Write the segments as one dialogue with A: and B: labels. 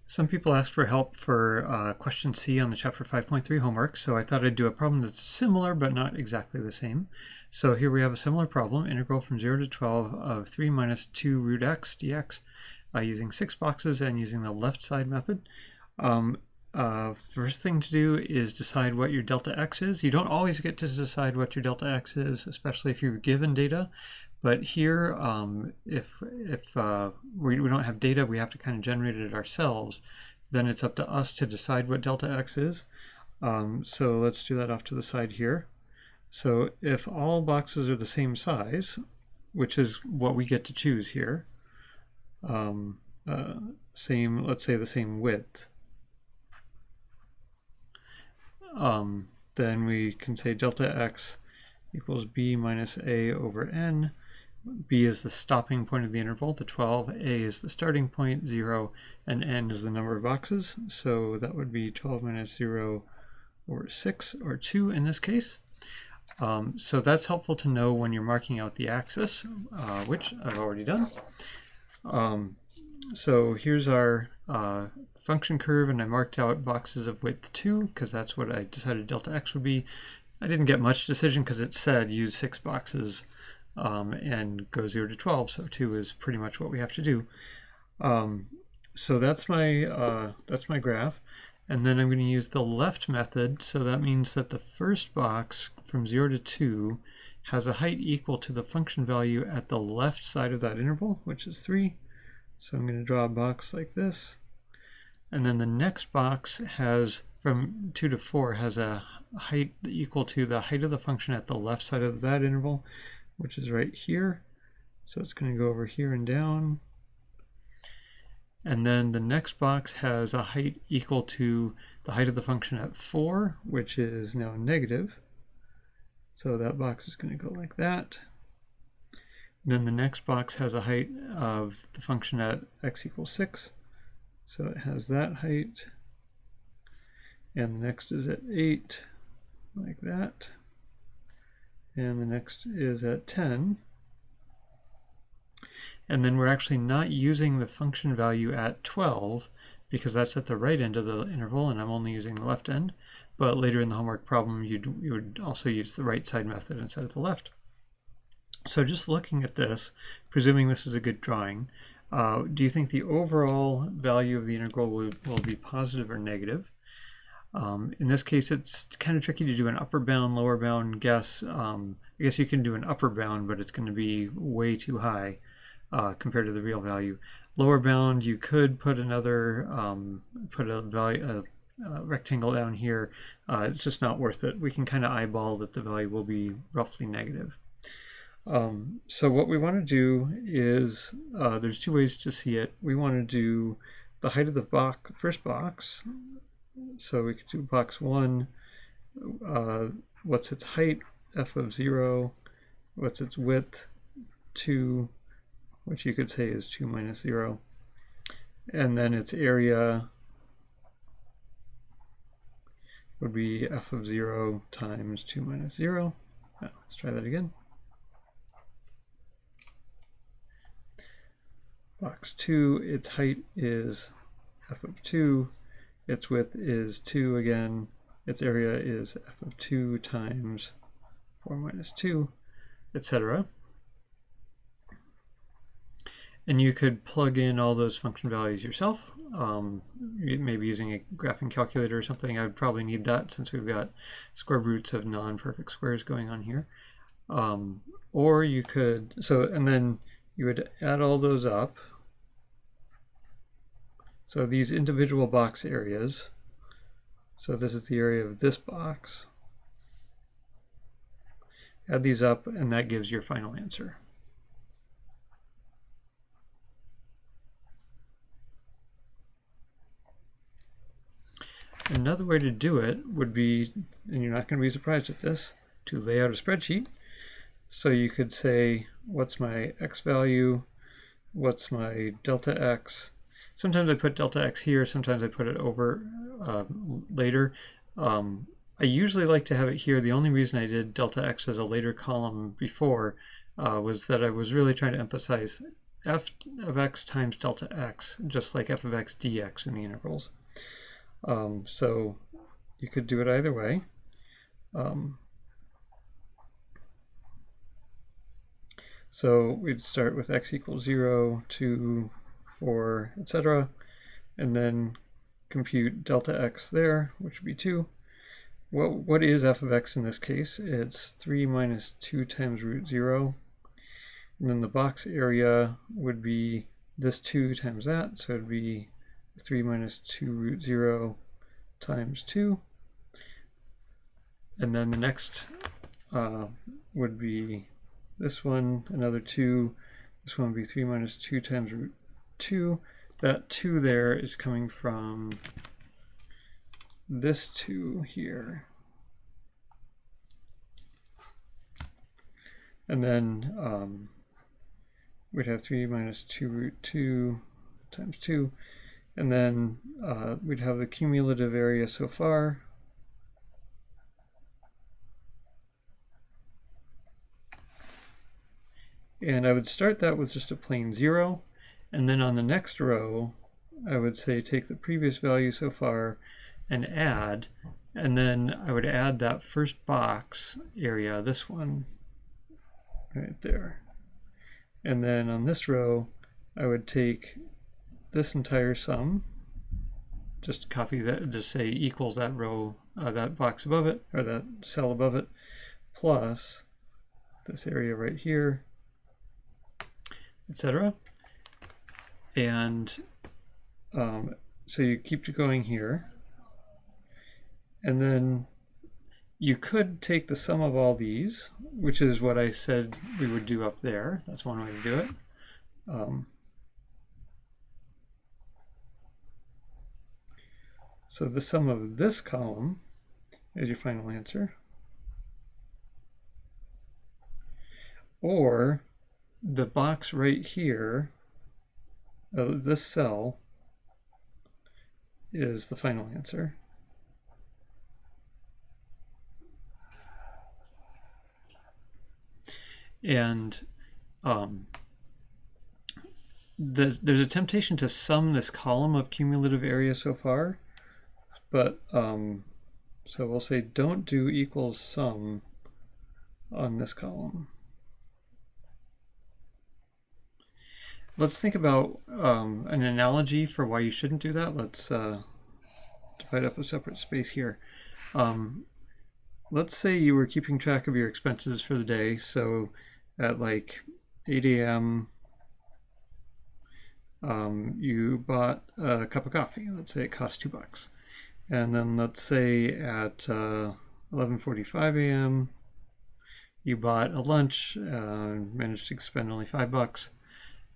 A: Some people asked for help for question C on the chapter 5.3 homework, so I thought I'd do a problem that's similar but not exactly the same. So here we have a similar problem, integral from 0 to 12 of 3 minus 2 root x dx using 6 boxes and using the left side method. First thing to do is decide what your delta x is. You don't always get to decide what your delta x is, especially if you're given data. But here, if we don't have data, we have to kind of generate it ourselves. Then it's up to us to decide what delta x is. So let's do that off to the side here. So if all boxes are the same size, which is what we get to choose here, let's say the same width, then we can say delta x equals b minus a over n. B is the stopping point of the interval, the 12, a is the starting point, 0, and n is the number of boxes. So that would be 12 minus 0 over 6, or 2 in this case. So that's helpful to know when you're marking out the axis, which I've already done. So here's our function curve, and I marked out boxes of width 2 because that's what I decided delta x would be. I didn't get much decision because it said use 6 boxes and go 0 to 12, so 2 is pretty much what we have to do. So that's my graph, and then I'm going to use the left method. So that means that the first box from 0 to 2 has a height equal to the function value at the left side of that interval, which is 3. So I'm going to draw a box like this, and then the next box has, from 2 to 4, has a height equal to the height of the function at the left side of that interval, which is right here. So it's going to go over here and down. And then the next box has a height equal to the height of the function at 4, which is now negative. So that box is going to go like that. Then the next box has a height of the function at x equals 6. So it has that height. And the next is at 8, like that. And the next is at 10. And then we're actually not using the function value at 12 because that's at the right end of the interval, and I'm only using the left end. But later in the homework problem, you would also use the right side method instead of the left. So just looking at this, presuming this is a good drawing, do you think the overall value of the integral will be positive or negative? In this case, it's kind of tricky to do an upper bound, lower bound guess. I guess you can do an upper bound, but it's going to be way too high compared to the real value. Lower bound, you could put another, put a rectangle down here. It's just not worth it. We can kind of eyeball that the value will be roughly negative. So what we want to do is, there's 2 ways to see it. We want to do the height of the first box. So we could do box 1, what's its height, f of 0, what's its width, 2, which you could say is 2 minus 0, and then its area would be f of 0 times 2 minus 0. Let's try that again. Box 2, its height is f of 2, its width is 2 again, its area is f of 2 times 4 minus 2, etc. And you could plug in all those function values yourself, maybe using a graphing calculator or something. I would probably need that since we've got square roots of non-perfect squares going on here. Or you could, and then you would add all those up. So these individual box areas, so this is the area of this box. Add these up, and that gives your final answer. Another way to do it would be, and you're not going to be surprised at this, to lay out a spreadsheet. So you could say, what's my x value, what's my delta x. Sometimes I put delta x here, sometimes I put it over later. I usually like to have it here. The only reason I did delta x as a later column before was that I was really trying to emphasize f of x times delta x, just like f of x dx in the integrals. So you could do it either way. So we'd start with x equals 0, 2, 4, etc., and then compute delta x there, which would be 2. What is f of x in this case? It's 3 minus 2 times root 0. And then the box area would be this 2 times that, so it would be 3 minus 2 root 0 times 2. And then the next would be this one, another 2. This one would be 3 minus 2 times root 2. That 2 there is coming from this 2 here. And then we'd have 3 minus 2 root 2 times 2. And then we'd have the cumulative area so far. And I would start that with just a plain 0. And then on the next row, I would say take the previous value so far and add. And then I would add that first box area, this one, right there. And then on this row, I would take this entire sum, just copy that, just say equals that row, that box above it, or that cell above it, plus this area right here, etc. And so you keep going here, and then you could take the sum of all these, which is what I said we would do up there. That's one way to do it. So the sum of this column is your final answer. Or the box right here, this cell, is the final answer. And there's a temptation to sum this column of cumulative area so far, but so we'll say don't do equals sum on this column. Let's think about an analogy for why you shouldn't do that. Let's divide up a separate space here. Let's say you were keeping track of your expenses for the day, so at like 8 a.m. You bought a cup of coffee. Let's say it cost $2. And then let's say at 11:45 a.m. you bought a lunch, managed to spend only $5.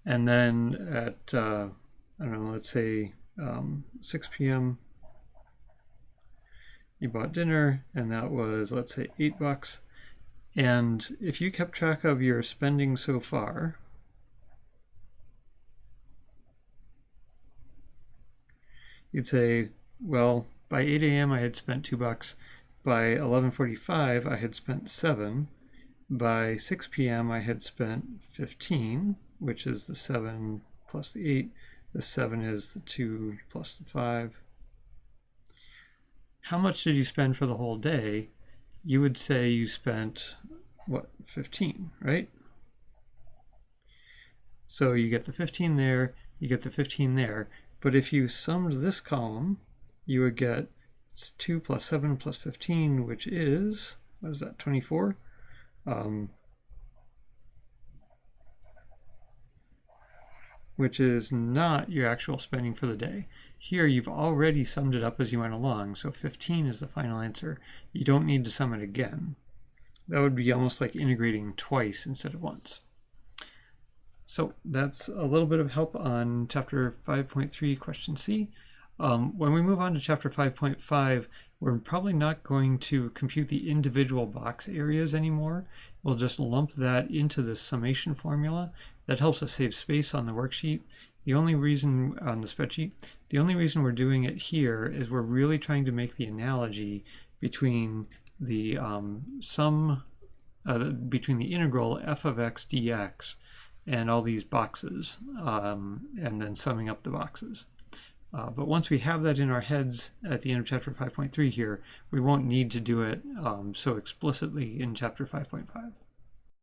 A: And then at, I don't know, let's say 6 p.m. you bought dinner, and that was, let's say, $8. And if you kept track of your spending so far, you'd say, well, by 8 a.m. I had spent $2. By 11:45 I had spent $7. By 6 p.m. I had spent $15, which is the 7 plus the 8. The 7 is the 2 plus the 5. How much did you spend for the whole day? You would say you spent, what, 15, right? So you get the 15 there, you get the 15 there. But if you summed this column, you would get 2 plus 7 plus 15, which is, what is that, 24? Which is not your actual spending for the day. Here you've already summed it up as you went along, so 15 is the final answer. You don't need to sum it again. That would be almost like integrating twice instead of once. So that's a little bit of help on chapter 5.3, question C. When we move on to chapter 5.5, we're probably not going to compute the individual box areas anymore. We'll just lump that into the summation formula. That helps us save space on the worksheet. The only reason on the spreadsheet, the only reason we're doing it here is we're really trying to make the analogy between the between the integral f of x dx and all these boxes, and then summing up the boxes. But once we have that in our heads at the end of chapter 5.3 here, we won't need to do it so explicitly in chapter 5.5.